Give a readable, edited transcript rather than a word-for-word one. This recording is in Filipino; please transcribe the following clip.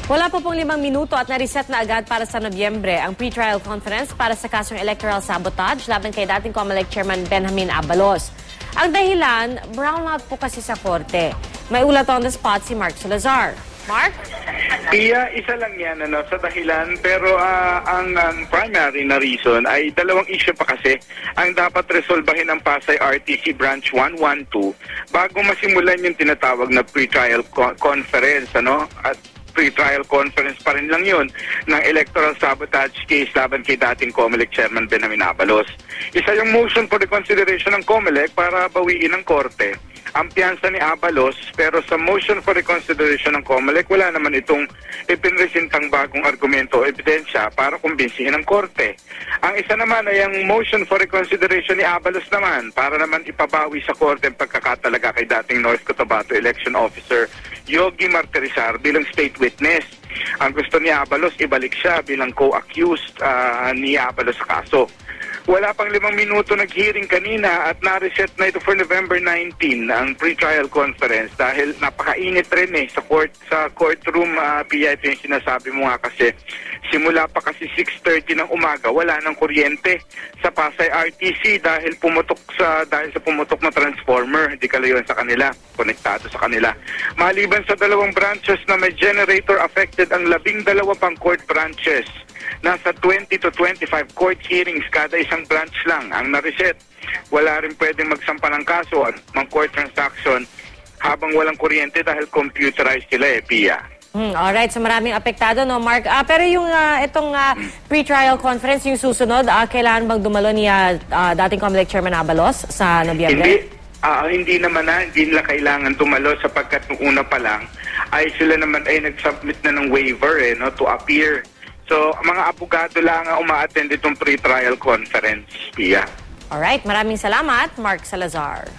Wala pa pong 5 minuto at na-reset na agad para sa Nobyembre ang pre-trial conference para sa kasong electoral sabotage laban kay dating COMELEC Chairman Benjamin Abalos. Ang dahilan, brownout po kasi sa korte. May ulat on the spot si Mark Salazar. Mark? Pia, isa lang yan sa dahilan, pero ang primary na reason ay dalawang issue pa kasi ang dapat resolbahin ng Pasay RTC Branch 112 bago masimulan yung tinatawag na pre-trial conference, at pre-trial conference pa rin lang yun ng electoral sabotage case laban kay dating COMELEC Chairman Benjamin Abalos. Isa yung motion for the consideration ng COMELEC para bawiin ng korte ang piyansa ni Abalos, pero sa motion for reconsideration ng COMELEC, wala naman itong ipinresentang bagong argumento o ebidensya para kumbinsihin ng korte. Ang isa naman ay ang motion for reconsideration ni Abalos naman para naman ipabawi sa korte ang pagkakatalaga kay dating North Cotabato election officer Yogi Martirizar bilang state witness. Ang gusto ni Abalos, ibalik siya bilang co-accused ni Abalos sa kaso. Wala pang 5 minuto nag-hearing kanina at na-reset na ito for November 19 ang pre-trial conference dahil napakainit rin sa courtroom, Pia, ito yung sinasabi mo nga kasi. Simula pa kasi 6:30 ng umaga, wala ng kuryente sa Pasay RTC dahil sa pumutok na transformer, hindi kalayon sa kanila, konektado sa kanila. Maliban sa 2 branches na may generator, affected ang 12 pang court branches. Nasa 20 to 25 court hearings kada isang branch lang ang na-reset. Wala rin pwedeng magsampa ng kaso at court transaction habang walang kuryente dahil computerized sila, Pia. Alright, so maraming apektado, no, Mark? Pero yung itong pre-trial conference, yung susunod, kailangan bang dumalo ni dating COMELEC Chairman Abalos sa Nobyembre? Hindi naman hindi nila kailangan dumalo sapagkat nung una pa lang ay sila naman ay nag-submit na ng waiver to appear. So, mga abogado lang ang uma-attend itong pre-trial conference, Pia. Alright, maraming salamat, Mark Salazar.